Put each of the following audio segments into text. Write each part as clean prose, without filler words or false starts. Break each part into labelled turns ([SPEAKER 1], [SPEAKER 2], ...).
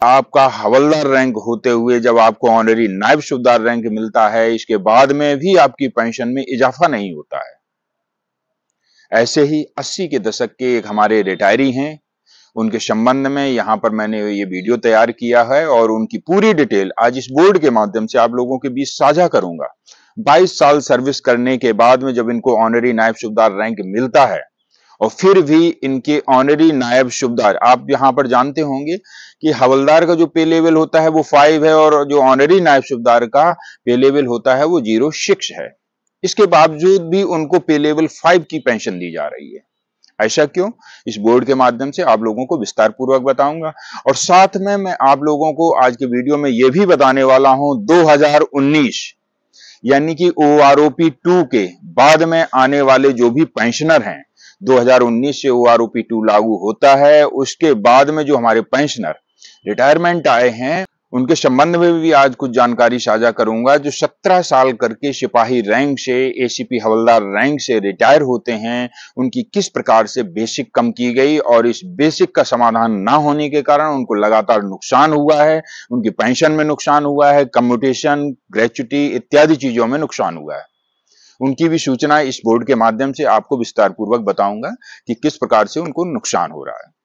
[SPEAKER 1] आपका हवलदार रैंक होते हुए जब आपको ऑनरी नायब सूबेदार रैंक मिलता है, इसके बाद में भी आपकी पेंशन में इजाफा नहीं होता है। ऐसे ही 80 के दशक के एक हमारे रिटायरी हैं, उनके संबंध में यहाँ पर मैंने ये वीडियो तैयार किया है और उनकी पूरी डिटेल आज इस बोर्ड के माध्यम से आप लोगों के बीच साझा करूंगा। 22 साल सर्विस करने के बाद में जब इनको ऑनरी नायब सूबेदार रैंक मिलता है और फिर भी इनके ऑनरी नायब सूबेदार, आप यहां पर जानते होंगे कि हवलदार का जो पे लेवल होता है वो 5 है और जो ऑनरी नायब सूबेदार का पे लेवल होता है वो 06 है। इसके बावजूद भी उनको पे लेवल 5 की पेंशन दी जा रही है। ऐसा क्यों? इस बोर्ड के माध्यम से आप लोगों को विस्तार पूर्वक बताऊंगा और साथ में मैं आप लोगों को आज के वीडियो में यह भी बताने वाला हूं 2019 यानी कि OROP 2 के बाद में आने वाले जो भी पेंशनर हैं, 2019 से OROP 2 लागू होता है, उसके बाद में जो हमारे पेंशनर रिटायरमेंट आए हैं उनके संबंध में भी आज कुछ जानकारी साझा करूंगा। जो 17 साल करके सिपाही रैंक से ACP हवलदार रैंक से रिटायर होते हैं, उनकी किस प्रकार से बेसिक कम की गई और इस बेसिक का समाधान ना होने के कारण उनको लगातार नुकसान हुआ है, उनकी पेंशन में नुकसान हुआ है, कम्यूटेशन, ग्रेच्युटी इत्यादि चीजों में नुकसान हुआ है। उनकी भी सूचना इस बोर्ड के माध्यम से आपको विस्तार पूर्वक बताऊंगा कि किस प्रकार से उनको नुकसान हो रहा है।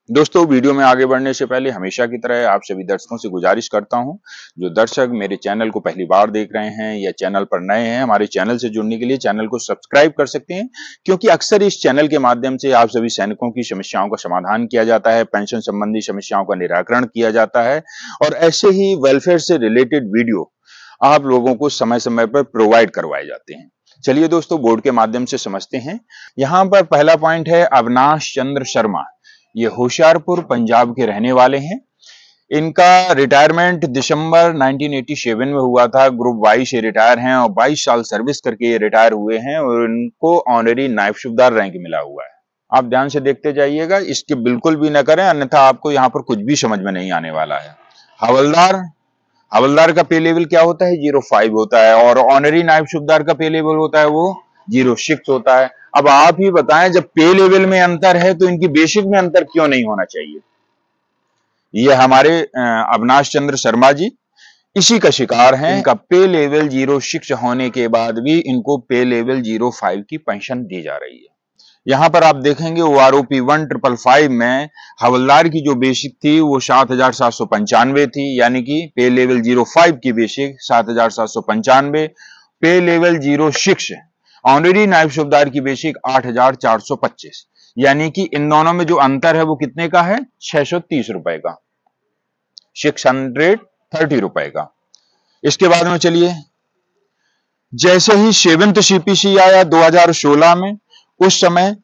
[SPEAKER 1] दोस्तों, वीडियो में आगे बढ़ने से पहले हमेशा की तरह आप सभी दर्शकों से गुजारिश करता हूं, जो दर्शक मेरे चैनल को पहली बार देख रहे हैं या चैनल पर नए हैं, हमारे चैनल से जुड़ने के लिए चैनल को सब्सक्राइब कर सकते हैं, क्योंकि अक्सर इस चैनल के माध्यम से आप सभी सैनिकों की समस्याओं का समाधान किया जाता है, पेंशन संबंधी समस्याओं का निराकरण किया जाता है और ऐसे ही वेलफेयर से रिलेटेड वीडियो आप लोगों को समय समय पर प्रोवाइड करवाए जाते हैं। चलिए दोस्तों, बोर्ड के माध्यम से समझते हैं। यहाँ पर पहला पॉइंट है अविनाश चंद्र शर्मा, ये होशियारपुर पंजाब के रहने वाले हैं। इनका रिटायरमेंट दिसंबर 1987 में हुआ था। ग्रुप वाई से रिटायर हैं और 22 साल सर्विस करके ये रिटायर हुए हैं और इनको ऑनरी नायब सूबेदार रैंक मिला हुआ है। आप ध्यान से देखते जाइएगा, इसके बिल्कुल भी न करें, अन्यथा आपको यहाँ पर कुछ भी समझ में नहीं आने वाला है। हवलदार का पे लेवल क्या होता है? 05 होता है और ऑनरी नायब सूबेदार का पे लेवल होता है वो 06 होता है। अब आप ही बताएं, जब पे लेवल में अंतर है तो इनकी बेसिक में अंतर क्यों नहीं होना चाहिए? ये हमारे अविनाश चंद्र शर्मा जी इसी का शिकार हैं। इनका पे लेवल 06 होने के बाद भी इनको पे लेवल 05 की पेंशन दी जा रही है। यहां पर आप देखेंगे OROP 1555 में हवलदार की जो बेसिक थी वो 7,795 थी, यानी कि पे लेवल 05 की बेसिक 7,795, पे लेवल 06 ऑनरी नायब सूबेदार की बेसिक 8,425, यानी कि इन दोनों में जो अंतर है वो कितने का है? 630 रुपए का, 630 रुपए का। इसके बाद में चलिए, जैसे ही 7th CPC आया 2016 में, उस समय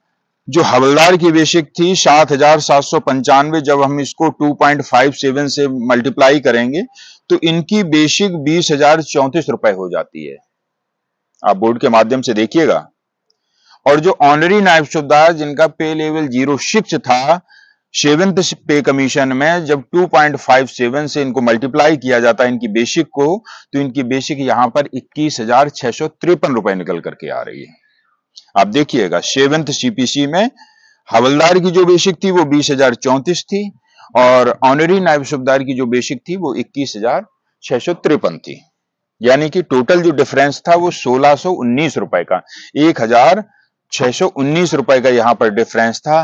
[SPEAKER 1] जो हवलदार की बेसिक थी 7,795, जब हम इसको 2.57 से मल्टीप्लाई करेंगे तो इनकी बेसिक 20,034 रुपए हो जाती है। आप बोर्ड के माध्यम से देखिएगा। और जो ऑनरी नायब सूबेदार जिनका पे लेवल 06 था, 7th पे कमीशन में जब 2.57 से इनको मल्टीप्लाई किया जाता है इनकी बेसिक को, तो इनकी बेसिक यहां पर 21,653 रुपए निकल करके आ रही है। आप देखिएगा, 7th CPC में हवलदार की जो बेसिक थी वो 20,034 थी और ऑनरी नायब सूबेदार की जो बेसिक थी वो 21,653 थी, यानी कि टोटल जो डिफरेंस था वो 1,619 रुपए का, 1,619 रुपए का यहां पर डिफरेंस था।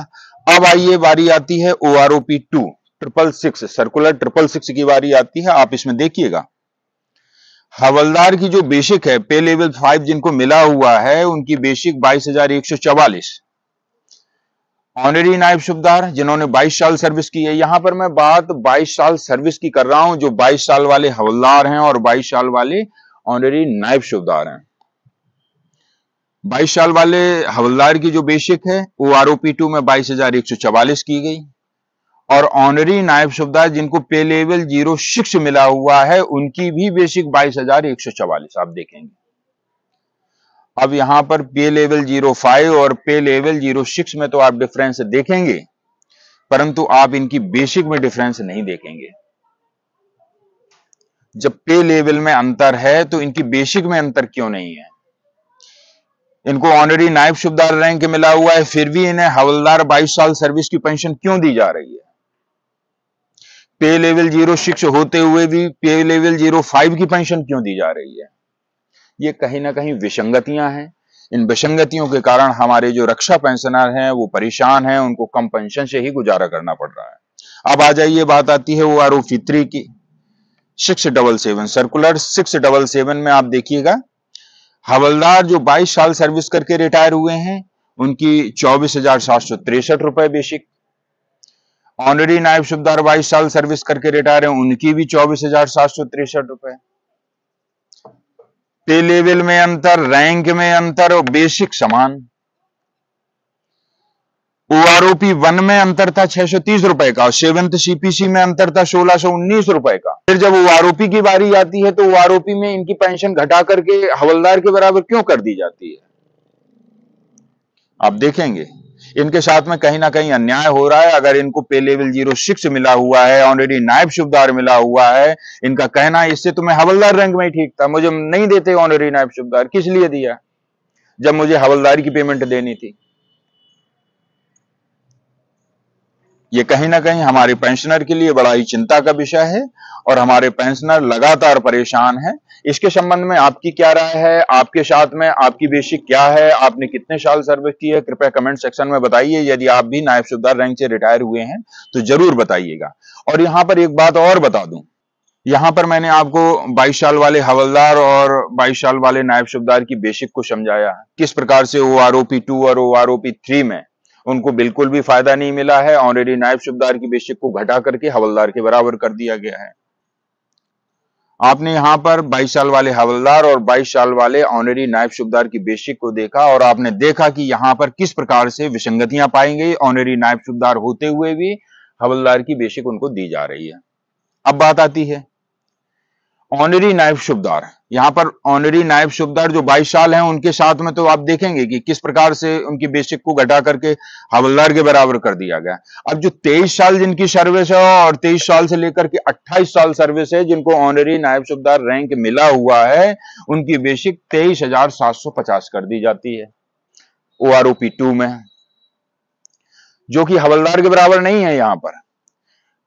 [SPEAKER 1] अब आइए, बारी आती है OROP 2 666 सर्कुलर 666 की बारी आती है। आप इसमें देखिएगा, हवलदार की जो बेसिक है पे लेवल 5 जिनको मिला हुआ है उनकी बेसिक 22,144। ऑनरी नायब सूबेदार जिन्होंने 22 साल सर्विस की है, यहां पर मैं बात 22 साल सर्विस की कर रहा हूं, जो 22 साल वाले हवलदार हैं और 22 साल वाले ऑनरी नायब सूबेदार हैं। 22 साल वाले हवलदार की जो बेसिक है OROP 2 में 22,144 की गई और ऑनरी नायब सूबेदार जिनको पे लेवल 06 मिला हुआ है उनकी भी बेसिक 22,144 आप देखेंगे। अब यहां पर पे लेवल 05 और पे लेवल 06 में तो आप डिफरेंस देखेंगे, परंतु आप इनकी बेसिक में डिफरेंस नहीं देखेंगे। जब पे लेवल में अंतर है तो इनकी बेसिक में अंतर क्यों नहीं है? इनको ऑनरी नायब सूबेदार रैंक मिला हुआ है, फिर भी इन्हें हवलदार 22 साल सर्विस की पेंशन क्यों दी जा रही है? पे लेवल 06 होते हुए भी पे लेवल 05 की पेंशन क्यों दी जा रही है? ये कहीं ना कहीं विसंगतियां हैं। इन विसंगतियों के कारण हमारे जो रक्षा पेंशनर हैं वो परेशान हैं, उनको कम पेंशन से ही गुजारा करना पड़ रहा है। अब आ जाइए, बात आती है वो आरोपित्री की। 677 सर्कुलर 677 में आप देखिएगा, हवलदार जो 22 साल सर्विस करके रिटायर हुए हैं उनकी 24,763 रुपए बेसिक। ऑनरी नायब सूबेदार 22 साल सर्विस करके रिटायर हैं, उनकी भी 24,763 रुपए। पे लेवल में अंतर, रैंक में अंतर और बेसिक समान। ओआरओपी 1 में अंतर था 630 रुपए का और 7th सीपीसी में अंतर था 1619 रुपए का। फिर जब ओआरओपी की बारी आती है तो ओआरओपी में इनकी पेंशन घटा करके हवलदार के बराबर क्यों कर दी जाती है? आप देखेंगे इनके साथ में कहीं ना कहीं अन्याय हो रहा है। अगर इनको पे लेवल 06 मिला हुआ है, ऑनरेडी नायब सूबेदार मिला हुआ है, इनका कहना है इससे तो मैं हवलदार रैंक में ही ठीक था, मुझे नहीं देते ऑनरेडी नायब सूबेदार। किस लिए दिया जब मुझे हवलदार की पेमेंट देनी थी? ये कहीं ना कहीं हमारे पेंशनर के लिए बड़ा ही चिंता का विषय है और हमारे पेंशनर लगातार परेशान हैं। इसके संबंध में आपकी क्या राय है? आपके साथ में आपकी बेसिक क्या है? आपने कितने साल सर्विस की है? कृपया कमेंट सेक्शन में बताइए। यदि आप भी नायब सूबेदार रैंक से रिटायर हुए हैं तो जरूर बताइएगा। और यहां पर एक बात और बता दूं, यहां पर मैंने आपको 22 साल वाले हवलदार और 22 साल वाले नायब सूबेदार की बेसिक को समझाया, किस प्रकार से ओआरओपी 2 और ओआरओपी 3 में उनको बिल्कुल भी फायदा नहीं मिला है। ऑनरेडी नायब सूबेदार की बेसिक को घटा करके हवलदार के बराबर कर दिया गया है। आपने यहां पर 22 साल वाले हवलदार और 22 साल वाले ऑनरेडी नायब सूबेदार की बेसिक को देखा और आपने देखा कि यहां पर किस प्रकार से विसंगतियां पाई गई। ऑनरेडी नायब सूबेदार होते हुए भी हवलदार की बेसिक उनको दी जा रही है। अब बात आती है ऑनरी नायब सूबेदार। यहां पर ऑनरी नायब सूबेदार जो 22 साल हैं उनके साथ में तो आप देखेंगे कि किस प्रकार से उनकी बेसिक को घटा करके हवलदार के बराबर कर दिया गया। अब जो 23 साल जिनकी सर्विस है और 23 साल से लेकर के 28 साल सर्विस है, जिनको ऑनरी नायब सूबेदार रैंक मिला हुआ है, उनकी बेसिक 23,750 कर दी जाती है ओआरओपी 2 में, जो कि हवलदार के बराबर नहीं है। यहां पर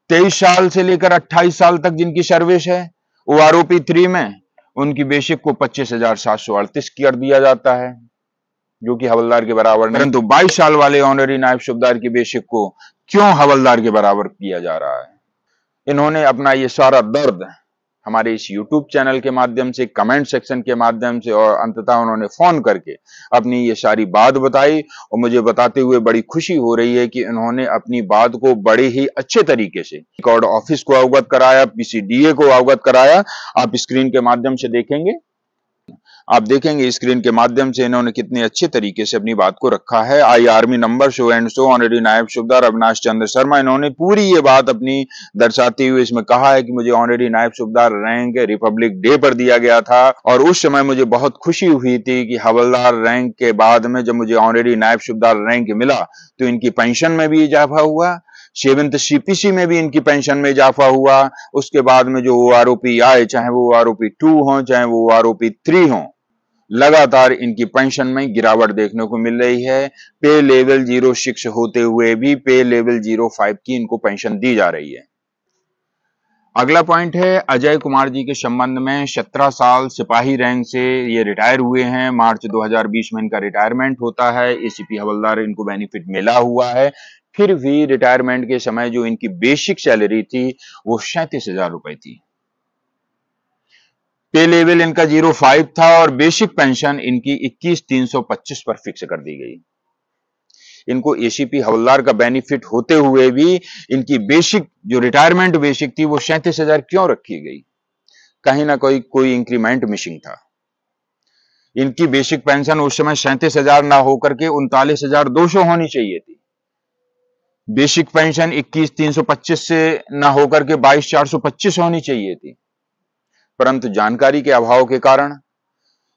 [SPEAKER 1] 23 साल से लेकर 28 साल तक जिनकी सर्विस है ओआरओपी 3 में, उनकी बेसिक को 25,738 कर दिया जाता है, जो कि हवलदार के बराबर नहीं। परंतु 22 साल वाले ऑनरी नायब सूबेदार की बेसिक को क्यों हवलदार के बराबर किया जा रहा है? इन्होंने अपना ये सारा दर्द हमारे इस YouTube चैनल के माध्यम से, कमेंट सेक्शन के माध्यम से और अंततः उन्होंने फोन करके अपनी ये सारी बात बताई और मुझे बताते हुए बड़ी खुशी हो रही है कि इन्होंने अपनी बात को बड़े ही अच्छे तरीके से रिकॉर्ड ऑफिस को अवगत कराया, पीसीडीए को अवगत कराया। आप स्क्रीन के माध्यम से देखेंगे, आप देखेंगे स्क्रीन के माध्यम से इन्होंने कितने अच्छे तरीके से अपनी बात को रखा है। I army number show and show honorary नायब सूबेदार अविनाश चंद्र शर्मा, इन्होंने पूरी ये बात अपनी दर्शाते हुए इसमें कहा है कि मुझे ऑनरेडी नायब सूबेदार रैंक रिपब्लिक डे पर दिया गया था और उस समय मुझे बहुत खुशी हुई थी कि हवलदार रैंक के बाद में जब मुझे ऑनरेडी नायब सूबेदार रैंक मिला तो इनकी पेंशन में भी इजाफा हुआ, 7th सीपीसी में भी इनकी पेंशन में इजाफा हुआ। उसके बाद में जो ओआरओपी आए, चाहे वो ओआरओपी 2 हो चाहे वो ओआरओपी 3 हो, लगातार इनकी पेंशन में गिरावट देखने को मिल रही है। पे लेवल 06 होते हुए भी पे लेवल 05 की इनको पेंशन दी जा रही है। अगला पॉइंट है अजय कुमार जी के संबंध में। 17 साल सिपाही रैंक से ये रिटायर हुए हैं। मार्च 2020 में इनका रिटायरमेंट होता है। एसीपी हवलदार इनको बेनिफिट मिला हुआ है, फिर भी रिटायरमेंट के समय जो इनकी बेसिक सैलरी थी वो 37,000 रुपए थी। पे लेवल इनका 05 था और बेसिक पेंशन इनकी 21,325 पर फिक्स कर दी गई। इनको एसीपी हवलदार का बेनिफिट होते हुए भी इनकी बेसिक जो रिटायरमेंट बेसिक थी वो 37,000 क्यों रखी गई? कहीं ना कोई इंक्रीमेंट मिसिंग था। इनकी बेसिक पेंशन उस समय 37,000 ना होकर के 39,200 होनी चाहिए थी। बेसिक पेंशन 21,325 से ना होकर के 22,425 होनी चाहिए थी। परंतु जानकारी के अभाव के कारण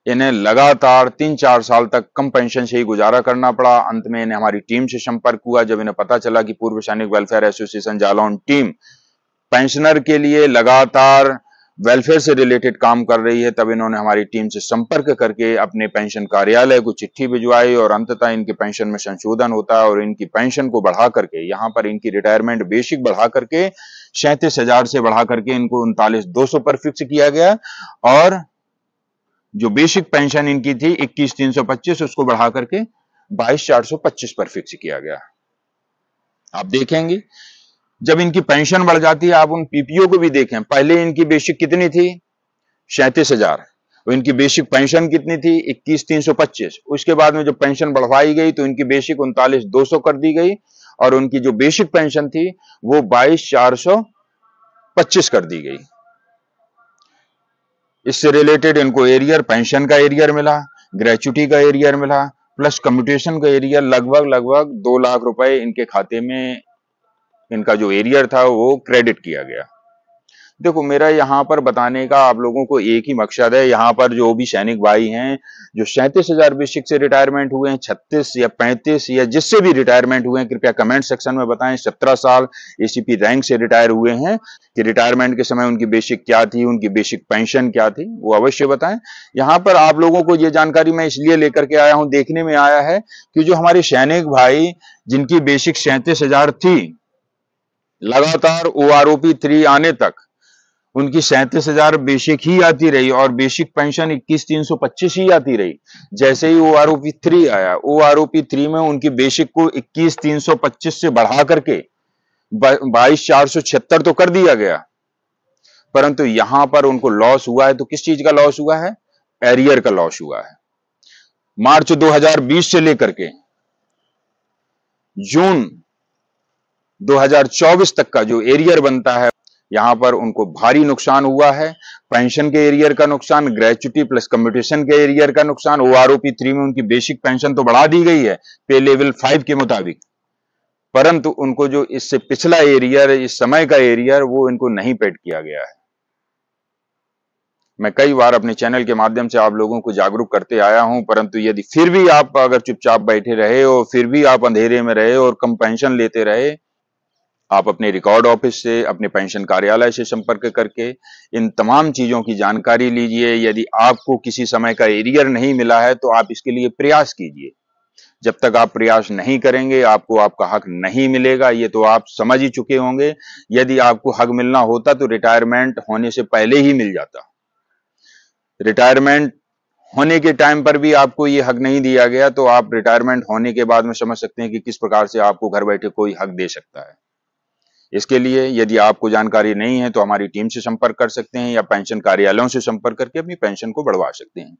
[SPEAKER 1] इन्हें लगातार 3-4 साल तक कम पेंशन से ही गुजारा करना पड़ा। अंत में इन्हें हमारी टीम से संपर्क हुआ। जब इन्हें पता चला कि पूर्व सैनिक welfare association Jalaun team pensioner के लिए लगातार वेलफेयर से रिलेटेड काम कर रही है, तब इन्होंने हमारी टीम से संपर्क करके अपने पेंशन कार्यालय को चिट्ठी भिजवाई और अंततः इनकी पेंशन में संशोधन होता है और इनकी पेंशन को बढ़ा करके, यहाँ पर इनकी रिटायरमेंट बेसिक बढ़ा करके 37,000 से बढ़ा करके इनको 39,200 पर फिक्स किया गया और जो बेसिक पेंशन इनकी थी 21,325 उसको बढ़ा करके 22,425 पर फिक्स किया गया। आप देखेंगे जब इनकी पेंशन बढ़ जाती है, आप उन पीपीओ को भी देखें, पहले इनकी बेसिक कितनी थी 37,000, इनकी बेसिक पेंशन कितनी थी 21,325। उसके बाद में जब पेंशन बढ़वाई गई तो इनकी बेसिक 39,200 कर दी गई और उनकी जो बेसिक पेंशन थी वो 22,425 कर दी गई। इससे रिलेटेड इनको एरियर, पेंशन का एरियर मिला, ग्रेचुटी का एरियर मिला, प्लस कम्यूटेशन का एरियर, लगभग 2 लाख रुपए इनके खाते में इनका जो एरियर था वो क्रेडिट किया गया। देखो मेरा यहाँ पर बताने का आप लोगों को एक ही मकसद है, यहाँ पर जो भी सैनिक भाई हैं जो 37,000 बेसिक से रिटायरमेंट हुए हैं, 36 या 35 या जिससे भी रिटायरमेंट हुए हैं, कृपया कमेंट सेक्शन में बताएं। 17 साल एसीपी रैंक से रिटायर हुए हैं कि रिटायरमेंट के समय उनकी बेसिक क्या थी, उनकी बेसिक पेंशन क्या थी, वो अवश्य बताएं। यहाँ पर आप लोगों को ये जानकारी मैं इसलिए लेकर के आया हूं, देखने में आया है कि जो हमारे सैनिक भाई जिनकी बेसिक 37,000 थी, लगातार ओआरओपी 3 आने तक उनकी 37,000 बेसिक ही आती रही और बेसिक पेंशन 21,325 ही आती रही। जैसे ही ओआरओपी 3 आया, ओआरओपी 3 में उनकी बेसिक को 21,325 से बढ़ा करके 22,476 तो कर दिया गया, परंतु यहां पर उनको लॉस हुआ है। तो किस चीज का लॉस हुआ है? एरियर का लॉस हुआ है। मार्च 2020 से लेकर के जून 2024 तक का जो एरियर बनता है, यहां पर उनको भारी नुकसान हुआ है। पेंशन के एरियर का नुकसान, ग्रेचुटी प्लस कम्यूटेशन के एरियर का नुकसान। ओआरओपी 3 में उनकी बेसिक पेंशन तो बढ़ा दी गई है पे लेवल 5 के मुताबिक, परंतु उनको जो इससे पिछला एरियर, इस समय का एरियर, वो इनको नहीं पेड किया गया है। मैं कई बार अपने चैनल के माध्यम से आप लोगों को जागरूक करते आया हूं, परंतु यदि फिर भी आप अगर चुपचाप बैठे रहे और फिर भी आप अंधेरे में रहे और कम पेंशन लेते रहे, आप अपने रिकॉर्ड ऑफिस से, अपने पेंशन कार्यालय से संपर्क करके इन तमाम चीजों की जानकारी लीजिए। यदि आपको किसी समय का एरियर नहीं मिला है तो आप इसके लिए प्रयास कीजिए। जब तक आप प्रयास नहीं करेंगे आपको आपका हक नहीं मिलेगा, ये तो आप समझ ही चुके होंगे। यदि आपको हक मिलना होता तो रिटायरमेंट होने से पहले ही मिल जाता। रिटायरमेंट होने के टाइम पर भी आपको ये हक नहीं दिया गया, तो आप रिटायरमेंट होने के बाद में समझ सकते हैं कि किस प्रकार से आपको घर बैठे कोई हक दे सकता है। इसके लिए यदि आपको जानकारी नहीं है तो हमारी टीम से संपर्क कर सकते हैं या पेंशन कार्यालयों से संपर्क करके अपनी पेंशन को बढ़वा सकते हैं।